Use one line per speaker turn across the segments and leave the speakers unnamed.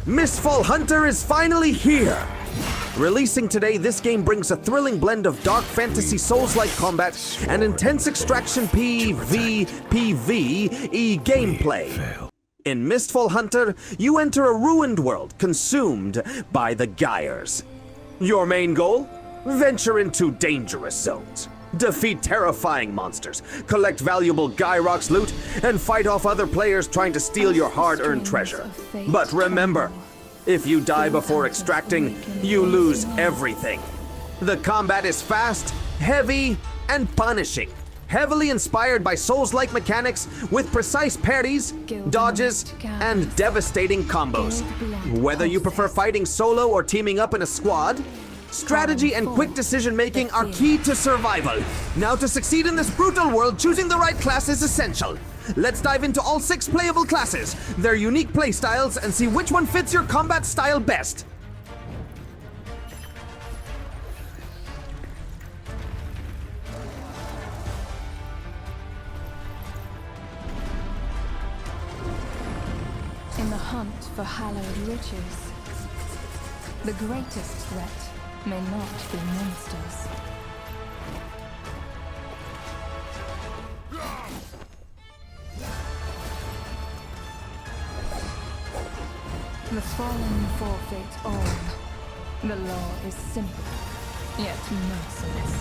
Mistfall Hunter is finally here! Releasing today, this game brings a thrilling blend of dark fantasy Souls-like combat and intense extraction PvPvE gameplay. In Mistfall Hunter, you enter a ruined world consumed by the Gyres. Your main goal? Venture into dangerous zones. Defeat terrifying monsters, collect valuable Gyrox loot, and fight off other players trying to steal your hard-earned treasure. But remember, if you die before extracting, you lose everything. The combat is fast, heavy, and punishing. Heavily inspired by Souls-like mechanics with precise parries, dodges, and devastating combos. Whether you prefer fighting solo or teaming up in a squad, strategy and quick decision-making are key to survival. Now to succeed in this brutal world, choosing the right class is essential. Let's dive into all 6 playable classes, their unique playstyles, and see which one fits your combat style best.
In the hunt for hallowed riches, the greatest threat may not be monsters. The fallen forfeit all. The law is simple, yet merciless.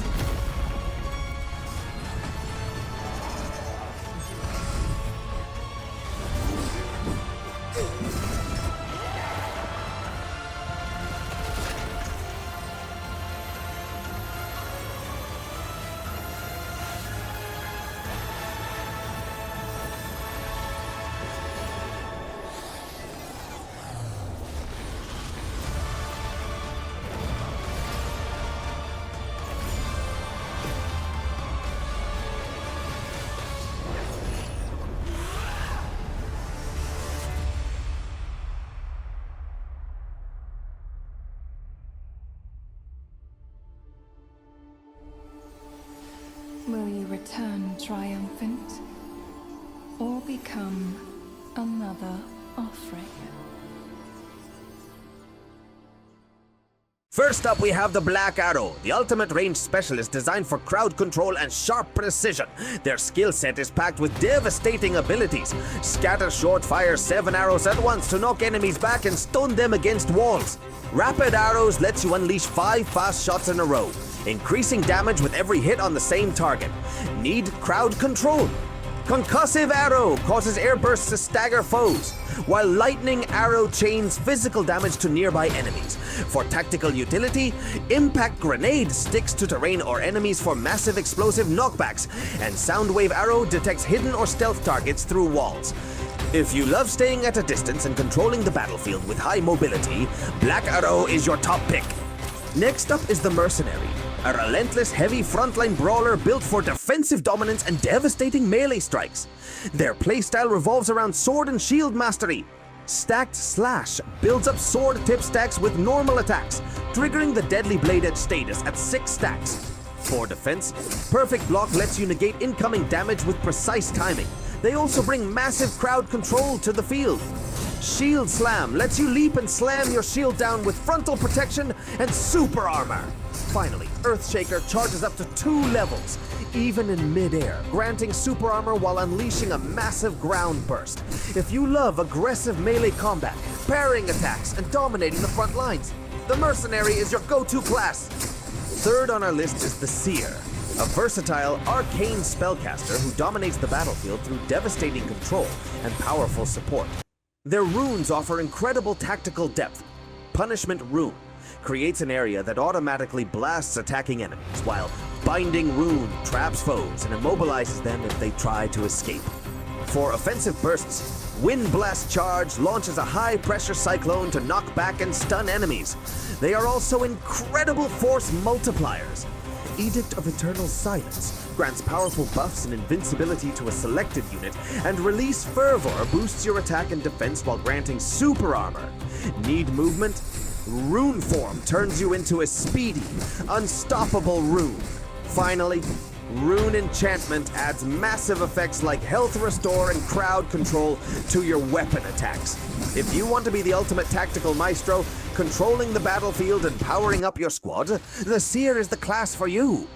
Will you return triumphant, or become another offering?
First up, we have the Black Arrow, the ultimate range specialist designed for crowd control and sharp precision. Their skill set is packed with devastating abilities. Scatter short fire 7 arrows at once to knock enemies back and stun them against walls. Rapid Arrows lets you unleash 5 fast shots in a row, increasing damage with every hit on the same target. Need crowd control? Concussive Arrow causes air bursts to stagger foes, while Lightning Arrow chains physical damage to nearby enemies. For tactical utility, Impact Grenade sticks to terrain or enemies for massive explosive knockbacks, and Soundwave Arrow detects hidden or stealth targets through walls. If you love staying at a distance and controlling the battlefield with high mobility, Black Arrow is your top pick. Next up is the Mercenary, a relentless heavy frontline brawler built for defensive dominance and devastating melee strikes. Their playstyle revolves around sword and shield mastery. Stacked Slash builds up sword tip stacks with normal attacks, triggering the Deadly Blade Edge status at 6 stacks. For defense, Perfect Block lets you negate incoming damage with precise timing. They also bring massive crowd control to the field. Shield Slam lets you leap and slam your shield down with frontal protection and super armor. Finally, Earthshaker charges up to 2 levels, even in mid-air, granting super armor while unleashing a massive ground burst. If you love aggressive melee combat, parrying attacks, and dominating the front lines, the Mercenary is your go-to class. Third on our list is the Seer, a versatile, arcane spellcaster who dominates the battlefield through devastating control and powerful support. Their runes offer incredible tactical depth. Punishment Rune creates an area that automatically blasts attacking enemies, while Binding Rune traps foes and immobilizes them if they try to escape. For offensive bursts, Wind Blast Charge launches a high-pressure cyclone to knock back and stun enemies. They are also incredible force multipliers. Edict of Eternal Silence grants powerful buffs and invincibility to a selected unit, and Release Fervor boosts your attack and defense while granting super armor. Need movement? Rune Form turns you into a speedy, unstoppable rune. Finally, Rune Enchantment adds massive effects like health restore and crowd control to your weapon attacks. If you want to be the ultimate tactical maestro, controlling the battlefield and powering up your squad, the Seer is the class for you.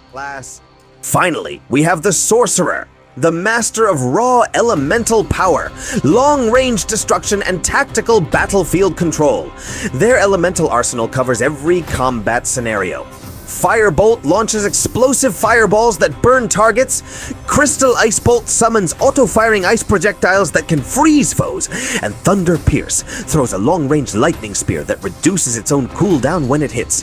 Finally, we have the Sorcerer, the master of raw elemental power, long-range destruction, and tactical battlefield control. Their elemental arsenal covers every combat scenario. Firebolt launches explosive fireballs that burn targets, Crystal Ice Bolt summons auto-firing ice projectiles that can freeze foes, and Thunder Pierce throws a long-range lightning spear that reduces its own cooldown when it hits.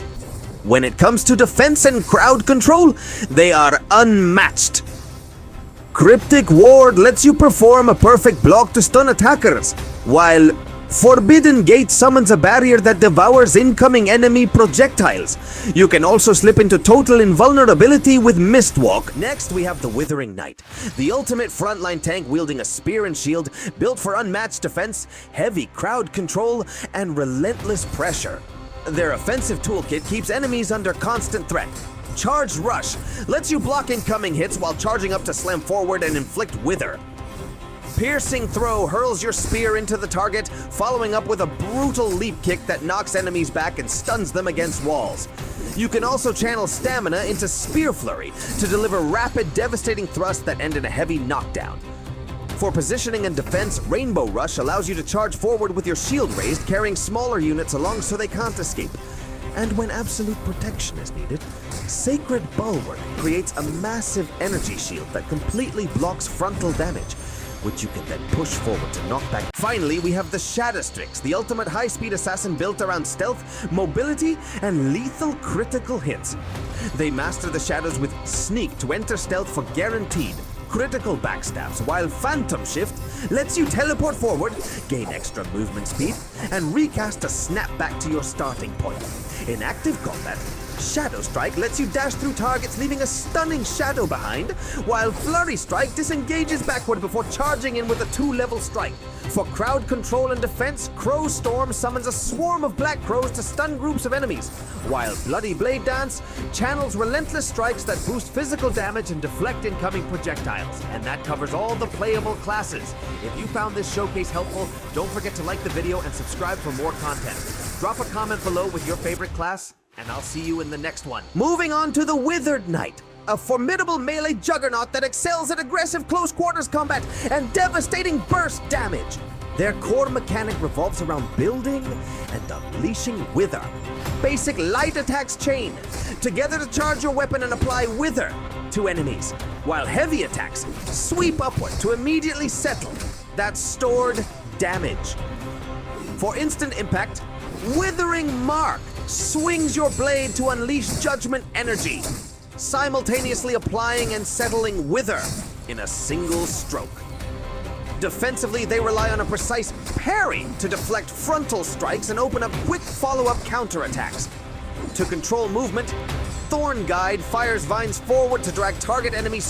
When it comes to defense and crowd control, they are unmatched. Cryptic Ward lets you perform a perfect block to stun attackers, while Forbidden Gate summons a barrier that devours incoming enemy projectiles. You can also slip into total invulnerability with Mistwalk. Next, we have the Withering Knight, the ultimate frontline tank wielding a spear and shield, built for unmatched defense, heavy crowd control, and relentless pressure. Their offensive toolkit keeps enemies under constant threat. Charged Rush lets you block incoming hits while charging up to slam forward and inflict Wither. Piercing Throw hurls your spear into the target, following up with a brutal leap kick that knocks enemies back and stuns them against walls. You can also channel Stamina into Spear Flurry to deliver rapid, devastating thrusts that end in a heavy knockdown. For positioning and defense, Rainbow Rush allows you to charge forward with your shield raised, carrying smaller units along so they can't escape. And when absolute protection is needed, Sacred Bulwark creates a massive energy shield that completely blocks frontal damage, which you can then push forward to knock back. Finally, we have the Shadowstrix, the ultimate high-speed assassin built around stealth, mobility, and lethal critical hits. They master the shadows with Sneak to enter stealth for guaranteed critical backstabs, while Phantom Shift lets you teleport forward, gain extra movement speed, and recast to snap back to your starting point. In active combat, Shadow Strike lets you dash through targets, leaving a stunning shadow behind, while Flurry Strike disengages backward before charging in with a 2-level strike. For crowd control and defense, Crow Storm summons a swarm of black crows to stun groups of enemies, while Bloody Blade Dance channels relentless strikes that boost physical damage and deflect incoming projectiles. And that covers all the playable classes. If you found this showcase helpful, don't forget to like the video and subscribe for more content. Drop a comment below with your favorite class, and I'll see you in the next one. Moving on to the Withered Knight, a formidable melee juggernaut that excels at aggressive close quarters combat and devastating burst damage. Their core mechanic revolves around building and unleashing Wither. Basic light attacks chain together to charge your weapon and apply Wither to enemies, while heavy attacks sweep upward to immediately settle that stored damage. For instant impact, Withering Mark swings your blade to unleash judgment energy, simultaneously applying and settling Wither in a single stroke. Defensively, they rely on a precise parry to deflect frontal strikes and open up quick follow-up counterattacks. To control movement, Thorn Guide fires vines forward to drag target enemies